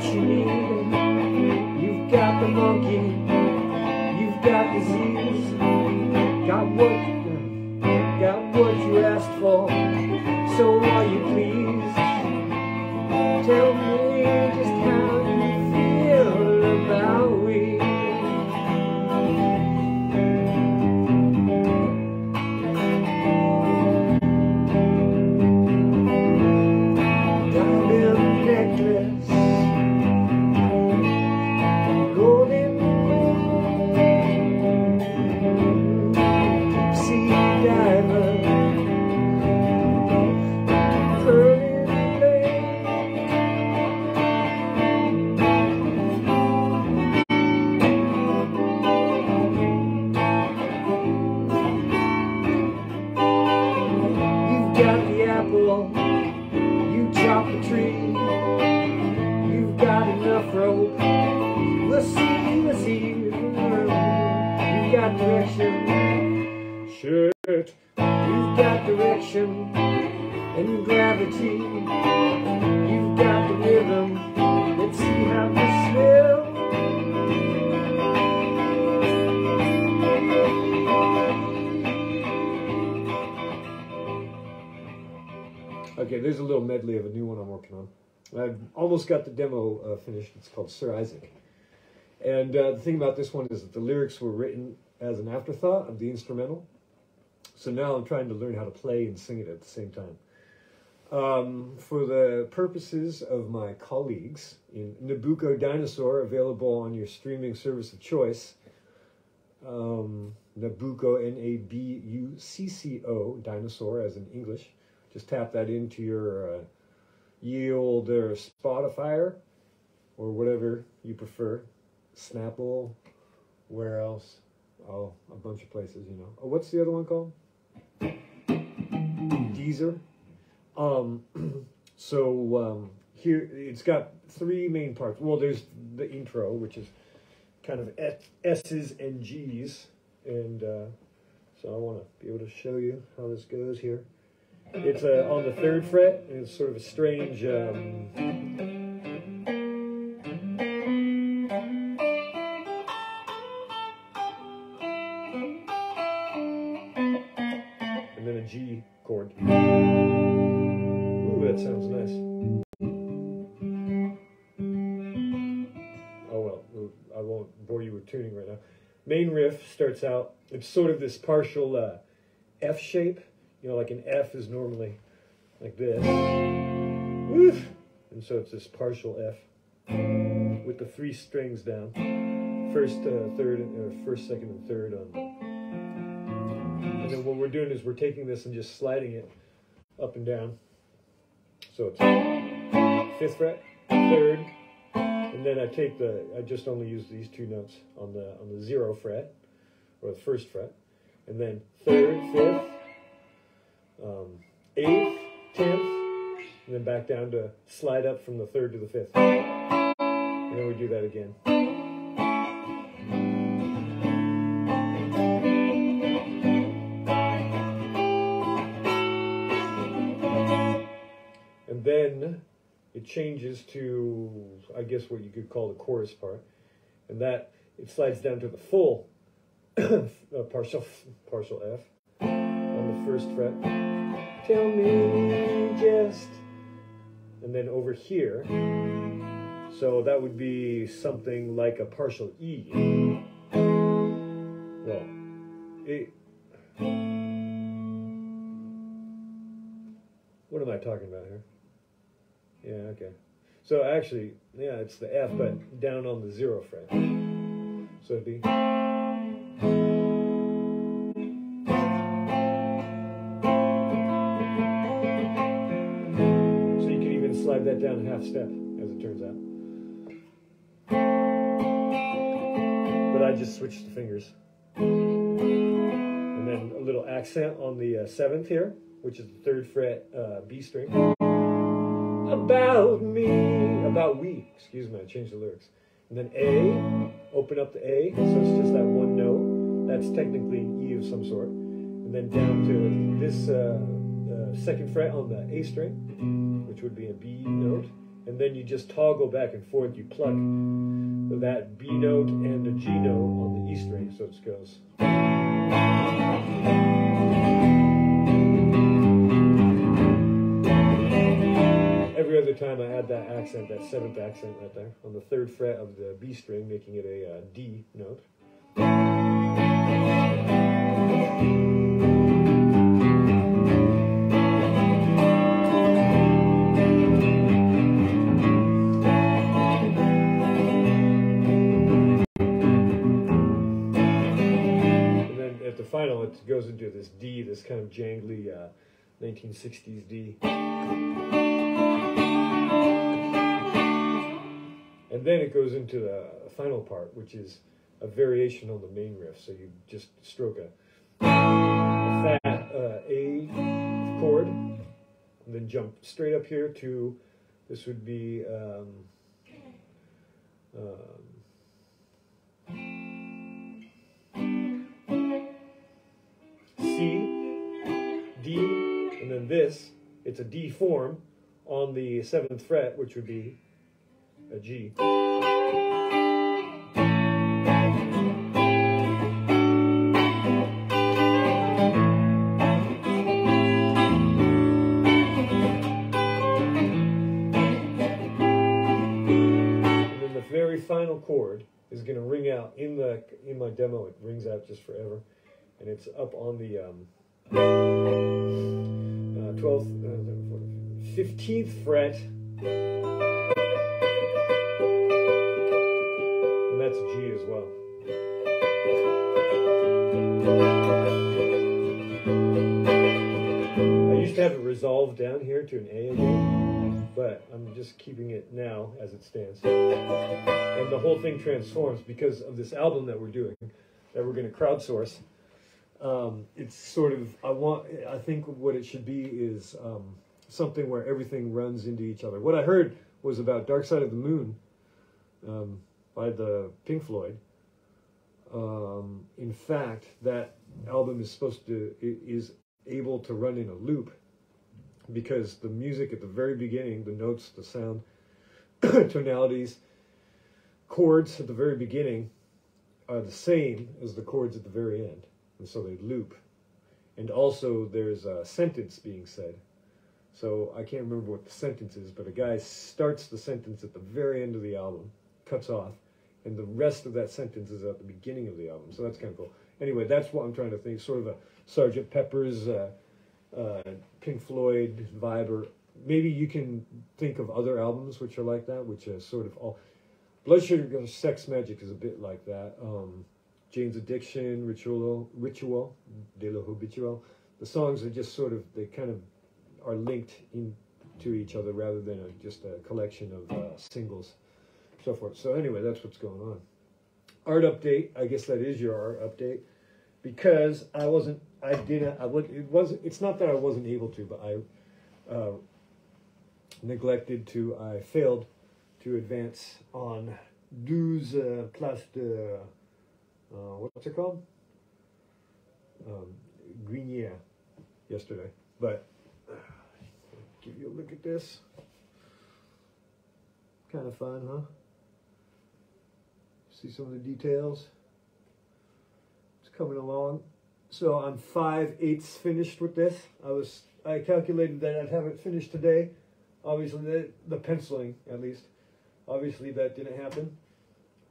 what you need. You've got the monkey, you've got disease, got what you asked for. So are you pleased? Tell me just how you feel about weed. Diamond necklace, golden deep sea diver, you chop the tree, you've got enough rope, we'll see, you've got direction, shit, you've got direction and gravity, you've got the rhythm, let's see how this will. Okay, there's a little medley of a new one I'm working on. I've almost got the demo finished. It's called Sir Isaac. And the thing about this one is that the lyrics were written as an afterthought of the instrumental. So now I'm trying to learn how to play and sing it at the same time. For the purposes of my colleagues in Nabucco Dinosaur, available on your streaming service of choice, Nabucco, N-A-B-U-C-C-O, Dinosaur as in English. Just tap that into your ye old Spotify or whatever you prefer. Snapple, where else? Oh, a bunch of places, you know. Oh, what's the other one called? Deezer. Here, it's got three main parts. Well, there's the intro, which is kind of S's and G's. And so I want to be able to show you how this goes here. It's on the 3rd fret, and it's sort of a strange, and then a G chord. Ooh, that sounds nice. Oh well, I won't bore you with tuning right now. Main riff starts out, it's sort of this partial F shape. You know, like an F is normally like this. Oof. And so it's this partial F with the 3 strings down. First, third, or first, second, and third on. And then what we're doing is we're taking this and just sliding it up and down. So it's 5th fret, 3rd, and then I just only use these 2 notes on the 0 fret, or the 1st fret, and then 3rd, 5th, 8th, 10th, and then back down to slide up from the 3rd to the 5th. And then we do that again. And then it changes to, I guess, what you could call the chorus part. And that, it slides down to the full partial F on the 1st fret. Tell me just, and then over here, so that would be something like a partial E. Well, what am I talking about here? Yeah, okay. So actually, yeah, it's the F, but down on the 0 fret. So it'd be. Slide that down a half step, as it turns out. But I just switched the fingers. And then a little accent on the 7th here, which is the 3rd fret B string. About we, excuse me, I changed the lyrics. And then A, open up the A, so it's just that one note. That's technically an E of some sort. And then down to this 2nd fret on the A string, which would be a B note, and then you just toggle back and forth. You pluck that B note and the G note on the E string, so it goes. Every other time I add that accent, that 7th accent right there, on the 3rd fret of the B string, making it a D note. And then at the final, it goes into this D, this kind of jangly 1960s D. And then it goes into the final part, which is a variation on the main riff. So you just stroke a fat A chord, and then jump straight up here to, this would be C, D, and then this, it's a D form on the 7th fret, which would be a G. Very final chord is going to ring out in my demo. It rings out just forever, and it's up on the 12th, 15th fret, and that's a G as well. I used to have it resolved down here to an A again, but I'm just keeping it now as it stands. And the whole thing transforms because of this album that we're doing, that we're going to crowdsource. It's sort of, I think what it should be is something where everything runs into each other. What I heard was about Dark Side of the Moon by the Pink Floyd. In fact, that album is able to run in a loop, because the music at the very beginning, the notes, the sound, tonalities, chords at the very beginning are the same as the chords at the very end, and so they loop. And also there's a sentence being said. So I can't remember what the sentence is, but a guy starts the sentence at the very end of the album, cuts off, and the rest of that sentence is at the beginning of the album. So that's kind of cool. Anyway, that's what I'm trying to think, sort of a Sgt. Pepper's Pink Floyd vibe, or maybe you can think of other albums which are like that, which are sort of all. Blood Sugar Sex Magic is a bit like that. Jane's Addiction, Ritual de lo Habitual. The songs are just sort of, they kind of are linked into each other rather than just a collection of singles, so forth. So anyway, that's what's going on. Art update. I guess that is your art update, because it's not that I wasn't able to, but I failed to advance on 12 Place de, what's it called? Grenier yesterday. But, give you a look at this. Kind of fun, huh? See some of the details. It's coming along. So I'm 5/8 finished with this. I calculated that I'd have it finished today. Obviously, the penciling, at least. Obviously, that didn't happen.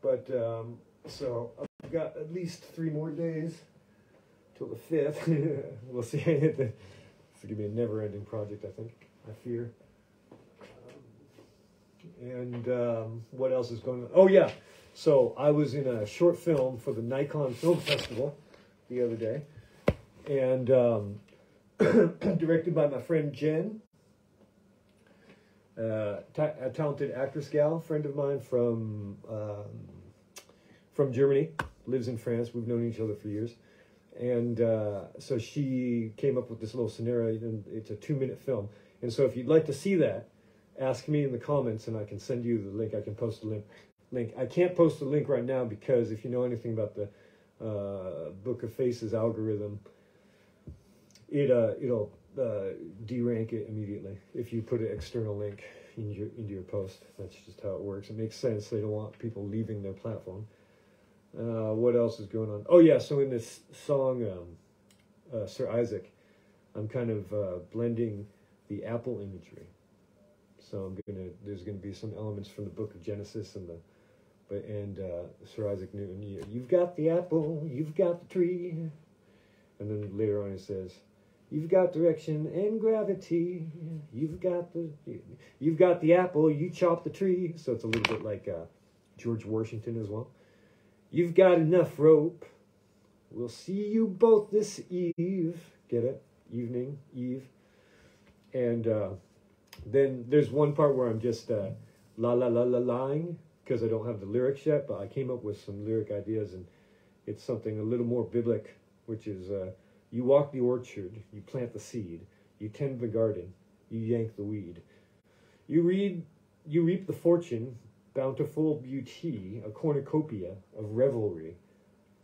But, so I've got at least 3 more days till the 5th. We'll see. It's going to be a never-ending project, I think. I fear. What else is going on? Oh, yeah. So I was in a short film for the Nikon Film Festival the other day, and directed by my friend Jen, a talented actress gal, friend of mine from Germany, lives in France. We've known each other for years, and so she came up with this little scenario, and it's a 2-minute film. And so if you'd like to see that, ask me in the comments, and I can send you the link. I can post the link. I can't post the link right now because if you know anything about the Book of Faces algorithm, it'll derank it immediately if you put an external link. into your post. That's just how it works. It makes sense. They don't want people leaving their platform. What else is going on? Oh yeah, so in this song, Sir Isaac, I'm kind of blending the apple imagery. So there's gonna be some elements from the Book of Genesis and Sir Isaac Newton. You've got the apple, you've got the tree, and then later on it says, you've got direction and gravity. You've got the apple. You chop the tree. So it's a little bit like George Washington as well. You've got enough rope. We'll see you both this eve. Get it? Evening, eve. And then there's one part where I'm just la la la la lying because I don't have the lyrics yet. But I came up with some lyric ideas, and it's something a little more biblical, which is. You walk the orchard, you plant the seed, you tend the garden, you yank the weed. You reap the fortune, bountiful beauty, a cornucopia of revelry.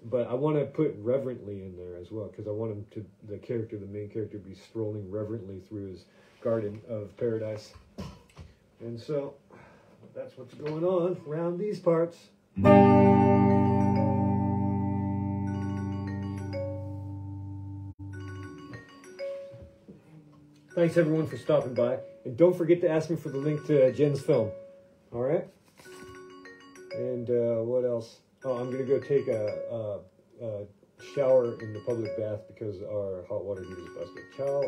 But I want to put reverently in there as well, because I want the main character, to be strolling reverently through his garden of paradise. And so, that's what's going on around these parts. Thanks everyone for stopping by, and don't forget to ask me for the link to Jen's film. All right. And what else? Oh, I'm gonna go take a shower in the public bath because our hot water heater is busted. Ciao.